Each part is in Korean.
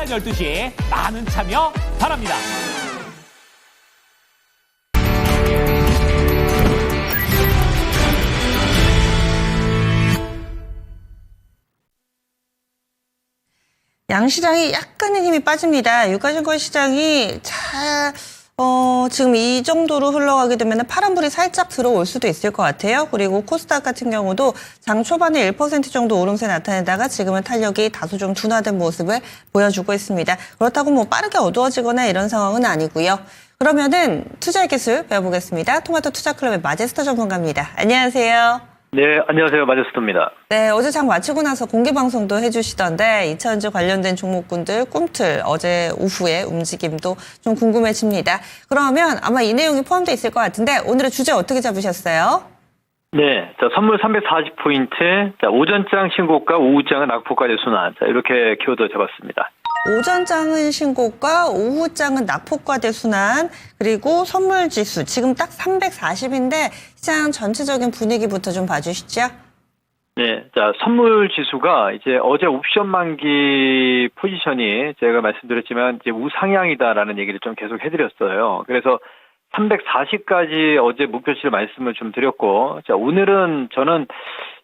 12시 많은 참여 바랍니다. 양시장이 약간의 힘이 빠집니다. 유가증권 시장이 지금 이 정도로 흘러가게 되면 파란불이 살짝 들어올 수도 있을 것 같아요. 그리고 코스닥 같은 경우도 장 초반에 1% 정도 오름세 나타내다가 지금은 탄력이 다소 좀 둔화된 모습을 보여주고 있습니다. 그렇다고 뭐 빠르게 어두워지거나 이런 상황은 아니고요. 그러면은 투자의 기술 배워보겠습니다. 토마토 투자클럽의 마제스터 전문가입니다. 안녕하세요. 네, 안녕하세요. 마제스터입니다. 네, 어제 장 마치고 나서 공개방송도 해주시던데 2차전지 관련된 종목군들 꿈틀 어제 오후에 움직임도 좀 궁금해집니다. 그러면 아마 이 내용이 포함되어 있을 것 같은데 오늘의 주제 어떻게 잡으셨어요? 네, 자, 선물 340포인트, 자, 오전장 신고가, 오후장은 낙폭과대 순환, 자, 이렇게 키워드 잡았습니다. 오전장은 신고가, 오후장은 낙폭과대 순환, 그리고 선물지수 지금 딱 340인데 시장 전체적인 분위기부터 좀 봐주시죠. 네, 자, 선물 지수가 이제 어제 옵션 만기 포지션이 제가 말씀드렸지만 이제 우상향이다라는 얘기를 좀 계속 해드렸어요. 그래서 340까지 어제 목표치를 말씀을 좀 드렸고, 자, 오늘은 저는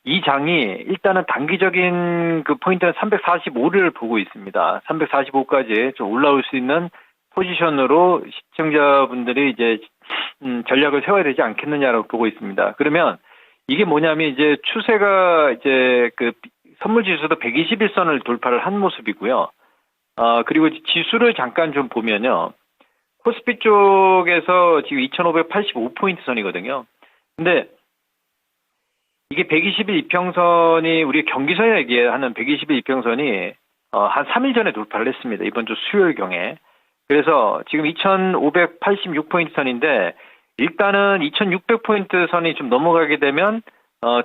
이 장이 일단은 단기적인 그 포인트는 345를 보고 있습니다. 345까지 좀 올라올 수 있는 포지션으로 시청자분들이 이제 전략을 세워야 되지 않겠느냐라고 보고 있습니다. 그러면 이게 뭐냐면 이제 추세가 이제 그 선물 지수도 121선을 돌파를 한 모습이고요. 그리고 지수를 잠깐 좀 보면요. 코스피 쪽에서 지금 2585포인트 선이거든요. 근데 이게 120일 이평선이 우리 경기선에 얘기하는 120일 이평선이 한 3일 전에 돌파를 했습니다. 이번 주 수요일경에. 그래서 지금 2586포인트 선인데 일단은 2600포인트 선이 좀 넘어가게 되면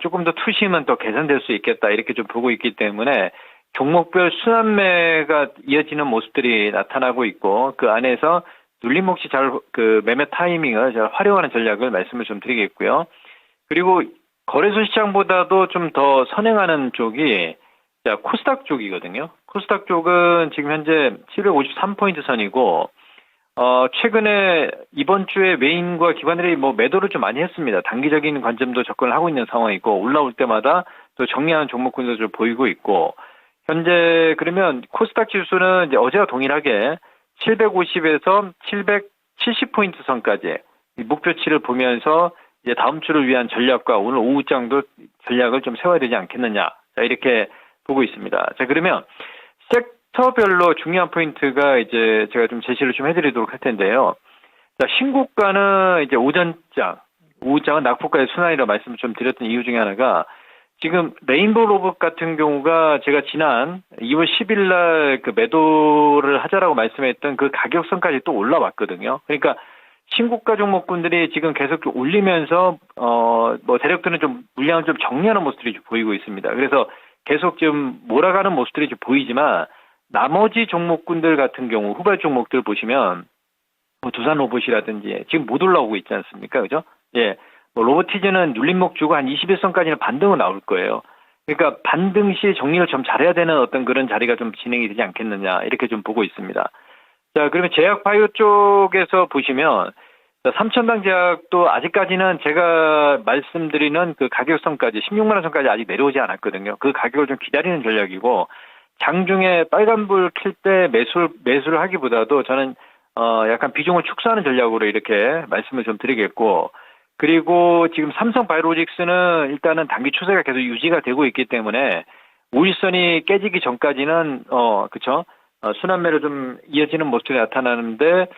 조금 더 투심은 더 개선될 수 있겠다 이렇게 좀 보고 있기 때문에 종목별 순환매가 이어지는 모습들이 나타나고 있고 그 안에서 눌림목시 그 매매 타이밍을 잘 활용하는 전략을 말씀을 좀 드리겠고요. 그리고 거래소 시장보다도 좀 더 선행하는 쪽이 자, 코스닥 쪽이거든요. 코스닥 쪽은 지금 현재 753포인트 선이고 최근에 이번 주에 메인과 기관들이 뭐 매도를 좀 많이 했습니다. 단기적인 관점도 접근을 하고 있는 상황이고 올라올 때마다 또 정리하는 종목군도 좀 보이고 있고 현재 그러면 코스닥 지수는 이제 어제와 동일하게 750에서 770포인트 선까지 목표치를 보면서 이제 다음 주를 위한 전략과 오늘 오후장도 전략을 좀 세워야 되지 않겠느냐. 자, 이렇게 보고 있습니다. 자, 그러면 섹터별로 중요한 포인트가 이제 제가 좀 제시를 좀 해드리도록 할 텐데요. 자, 신고가는 이제 오전장, 오후장은 낙폭과의 순환이라고 말씀을 좀 드렸던 이유 중에 하나가 지금 레인보우 로봇 같은 경우가 제가 지난 2월 10일 날 그 매도를 하자라고 말씀했던 그 가격선까지 또 올라왔거든요. 그러니까 신고가 종목군들이 지금 계속 좀 올리면서 뭐 대략들은 좀 물량을 좀 정리하는 모습들이 좀 보이고 있습니다. 그래서 계속 좀 몰아가는 모습들이 좀 보이지만 나머지 종목군들 같은 경우 후발 종목들 보시면 뭐 두산 로봇이라든지 지금 못 올라오고 있지 않습니까? 그죠? 예. 뭐 로보티즈는 눌림목 주고 한 21선까지는 반등은 나올 거예요. 그러니까 반등 시 정리를 좀 잘해야 되는 어떤 그런 자리가 좀 진행이 되지 않겠느냐 이렇게 좀 보고 있습니다. 자, 그러면 제약 바이오 쪽에서 보시면 3천당 제약도 아직까지는 제가 말씀드리는 그 가격선까지 16만 원 선까지 아직 내려오지 않았거든요. 그 가격을 좀 기다리는 전략이고 장중에 빨간불 킬 때 매수를 하기보다도 저는 약간 비중을 축소하는 전략으로 이렇게 말씀을 좀 드리겠고 그리고 지금 삼성 바이오로직스는 일단은 단기 추세가 계속 유지가 되고 있기 때문에 5일선이 깨지기 전까지는 그쵸? 순환매로 좀 이어지는 모습이 나타나는데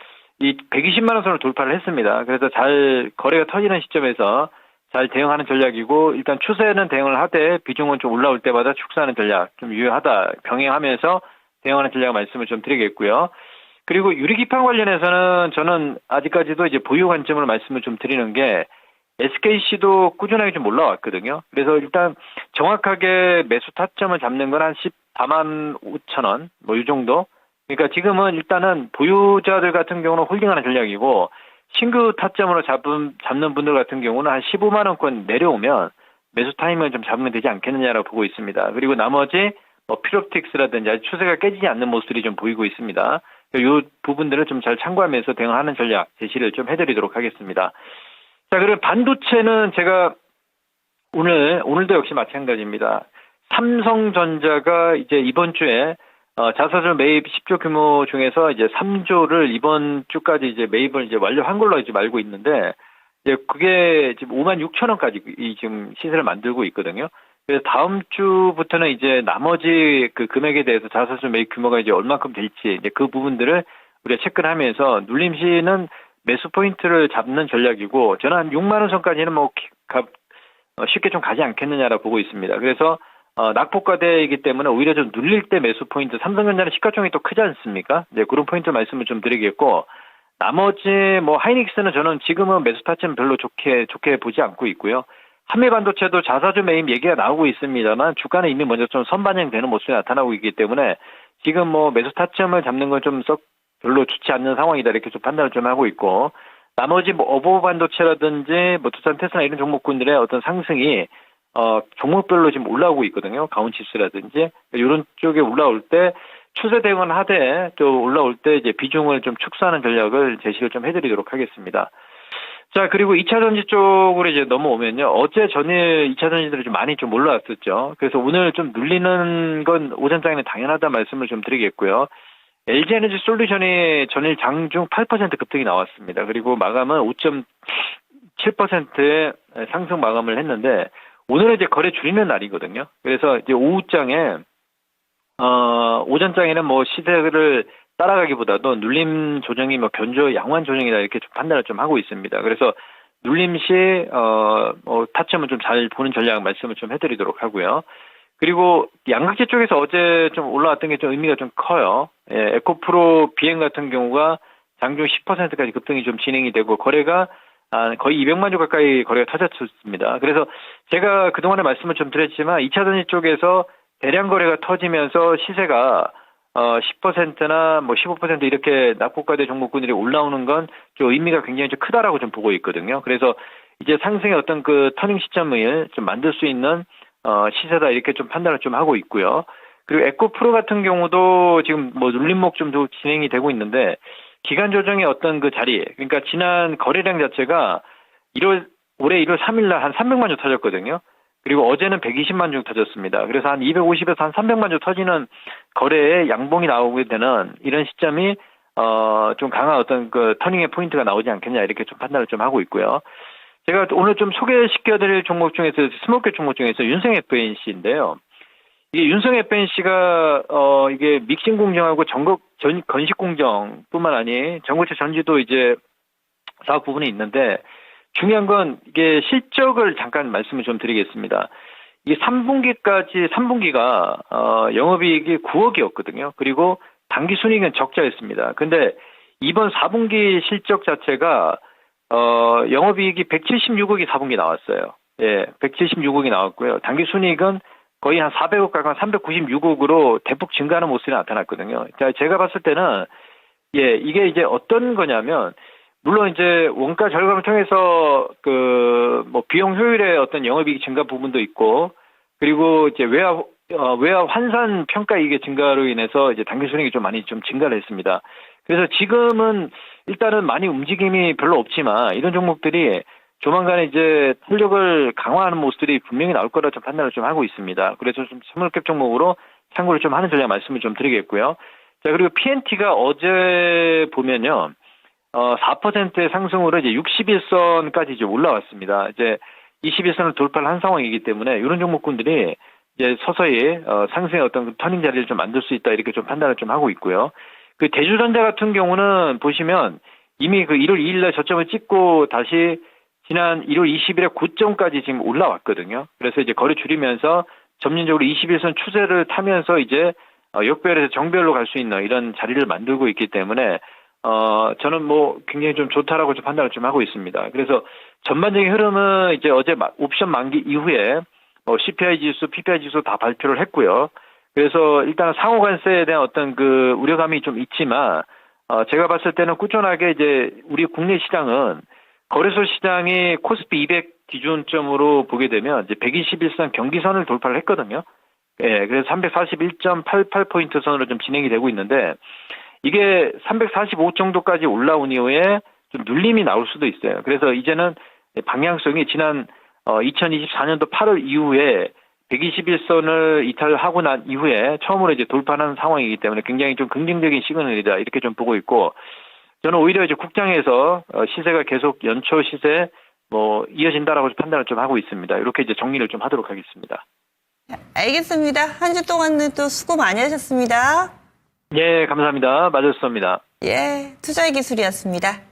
이 120만 원 선을 돌파를 했습니다. 그래서 잘 거래가 터지는 시점에서 잘 대응하는 전략이고 일단 추세는 대응을 하되 비중은 좀 올라올 때마다 축소하는 전략 좀 유효하다 병행하면서 대응하는 전략 말씀을 좀 드리겠고요. 그리고 유리기판 관련해서는 저는 아직까지도 이제 보유 관점으로 말씀을 좀 드리는 게 SKC도 꾸준하게 좀 올라왔거든요. 그래서 일단 정확하게 매수 타점을 잡는 건 한 14만 5천 원, 뭐 이 정도. 그러니까 지금은 일단은 보유자들 같은 경우는 홀딩하는 전략이고 신규 타점으로 잡는 분들 같은 경우는 한 15만 원권 내려오면 매수 타임을 좀 잡으면 되지 않겠느냐라고 보고 있습니다. 그리고 나머지 필옵틱스라든지 아직 추세가 깨지지 않는 모습들이 좀 보이고 있습니다. 이 부분들을 좀 잘 참고하면서 대응하는 전략 제시를 좀 해드리도록 하겠습니다. 자, 그리고 반도체는 제가 오늘도 역시 마찬가지입니다. 삼성전자가 이제 이번 주에 자사주 매입 10조 규모 중에서 이제 3조를 이번 주까지 이제 매입을 이제 완료한 걸로 이제 알고 있는데, 이제 그게 지금 56,000원까지 지금 시세를 만들고 있거든요. 그래서 다음 주부터는 이제 나머지 그 금액에 대해서 자사주 매입 규모가 이제 얼마큼 될지 이제 그 부분들을 우리가 체크를 하면서 눌림시는 매수 포인트를 잡는 전략이고, 저는 한 6만 원 선까지는 쉽게 좀 가지 않겠느냐라고 보고 있습니다. 그래서 낙폭과대이기 때문에 오히려 좀 눌릴 때 매수 포인트, 삼성전자는 시가총이 또 크지 않습니까? 이제 그런 포인트 말씀을 좀 드리겠고, 나머지 하이닉스는 저는 지금은 매수 타점 별로 좋게 보지 않고 있고요. 한미반도체도 자사주 매입 얘기가 나오고 있습니다만 주가는 이미 먼저 좀 선반영되는 모습이 나타나고 있기 때문에 지금 매수 타점을 잡는 건 좀 썩 별로 좋지 않는 상황이다 이렇게 좀 판단을 좀 하고 있고, 나머지 어보브 반도체라든지 두산 테스라 이런 종목군들의 어떤 상승이 종목별로 지금 올라오고 있거든요. 가온칩스라든지 이런 쪽에 올라올 때 추세 대응은 하되 또 올라올 때 이제 비중을 좀 축소하는 전략을 제시를 좀 해드리도록 하겠습니다. 자, 그리고 2차 전지 쪽으로 이제 넘어오면요. 어제 전일 2차 전지들이 좀 많이 좀 올라왔었죠. 그래서 오늘 좀 눌리는 건 오전장에는 당연하다 말씀을 좀 드리겠고요. LG에너지 솔루션이 전일 장중 8% 급등이 나왔습니다. 그리고 마감은 5.7%의 상승 마감을 했는데, 오늘은 이제 거래 줄이는 날이거든요. 그래서 이제 오후장에, 오전장에는 시세를 따라가기보다도 눌림 조정이 견조 양호한 조정이다 이렇게 좀 판단을 좀 하고 있습니다. 그래서 눌림 시 타점을 좀 잘 보는 전략 말씀을 좀 해드리도록 하고요. 그리고 양극재 쪽에서 어제 좀 올라왔던 게 좀 의미가 좀 커요. 예, 에코프로 비행 같은 경우가 장중 10%까지 급등이 좀 진행이 되고 거래가 거의 200만 주 가까이 거래가 터졌습니다. 그래서 제가 그동안에 말씀을 좀 드렸지만 2차 전지 쪽에서 대량 거래가 터지면서 시세가 10%나 15% 이렇게 낙폭과대 종목군들이 올라오는 건 좀 의미가 굉장히 좀 크다라고 좀 보고 있거든요. 그래서 이제 상승의 어떤 그 터닝 시점을 좀 만들 수 있는 시세다 이렇게 좀 판단을 좀 하고 있고요. 그리고 에코프로 같은 경우도 지금 눌림목 좀 진행이 되고 있는데, 기간 조정의 어떤 그 자리, 그러니까 지난 거래량 자체가 올해 1월 3일 날 한 300만 주 터졌거든요. 그리고 어제는 120만 주 터졌습니다. 그래서 한 250에서 한 300만 주 터지는 거래에 양봉이 나오게 되는 이런 시점이 좀 강한 어떤 그 터닝의 포인트가 나오지 않겠냐 이렇게 좀 판단을 좀 하고 있고요. 제가 오늘 좀 소개시켜드릴 종목 중에서 스몰캡 종목 중에서 윤성 FNC인데요. 이게 윤성 FNC가 이게 믹싱 공정하고 건식 공정뿐만 아니 전고체 전지도 이제 사업 부분이 있는데, 중요한 건 이게 실적을 잠깐 말씀을 좀 드리겠습니다. 이 3분기가 영업이익이 9억이었거든요. 그리고 당기 순이익은 적자였습니다. 근데 이번 4분기 실적 자체가 영업이익이 176억이 4분기 나왔어요. 예, 176억이 나왔고요. 당기 순이익은 거의 한 400억 가까운 396억으로 대폭 증가하는 모습이 나타났거든요. 자, 제가 봤을 때는 이게 이제 어떤 거냐면, 물론 이제 원가 절감을 통해서 비용 효율의 어떤 영업이익 증가 부분도 있고, 그리고 이제 외화 환산 평가이익의 증가로 인해서 이제 당기 순이익이 좀 많이 좀 증가를 했습니다. 그래서 지금은 일단은 많이 움직임이 별로 없지만 이런 종목들이 조만간에 이제 탄력을 강화하는 모습들이 분명히 나올 거라 좀 판단을 좀 하고 있습니다. 그래서 좀 스몰캡 종목으로 참고를 좀 하는 전략 말씀을 좀 드리겠고요. 자, 그리고 PNT가 어제 보면요, 4%의 상승으로 이제 61선까지 이제 올라왔습니다. 이제 21선을 돌파를 한 상황이기 때문에 이런 종목군들이 이제 서서히 상승의 어떤 터닝 자리를 좀 만들 수 있다 이렇게 좀 판단을 좀 하고 있고요. 그 대주전자 같은 경우는 보시면 이미 그 1월 2일날 저점을 찍고 다시 지난 1월 20일에 고점까지 지금 올라왔거든요. 그래서 이제 거래 줄이면서 점진적으로 21선 추세를 타면서 이제 역별에서 정별로 갈 수 있는 이런 자리를 만들고 있기 때문에 저는 굉장히 좀 좋다라고 좀 판단을 좀 하고 있습니다. 그래서 전반적인 흐름은 이제 어제 옵션 만기 이후에 CPI 지수, PPI 지수 다 발표를 했고요. 그래서 일단 상호 관세에 대한 어떤 그 우려감이 좀 있지만 제가 봤을 때는 꾸준하게 이제 우리 국내 시장은 거래소 시장이 코스피 200 기준점으로 보게 되면 이제 121선 경기선을 돌파를 했거든요. 예, 그래서 341.88포인트 선으로 좀 진행이 되고 있는데 이게 345 정도까지 올라온 이후에 좀 눌림이 나올 수도 있어요. 그래서 이제는 방향성이 지난 2024년도 8월 이후에 121선을 이탈하고 난 이후에 처음으로 이제 돌파하는 상황이기 때문에 굉장히 좀 긍정적인 시그널이다 이렇게 좀 보고 있고 저는 오히려 이제 국장에서 시세가 계속 연초 시세 이어진다라고 판단을 좀 하고 있습니다. 이렇게 이제 정리를 좀 하도록 하겠습니다. 알겠습니다. 한 주 동안은 또 수고 많이 하셨습니다. 예, 감사합니다. 마저스입니다. 예, 투자의 기술이었습니다.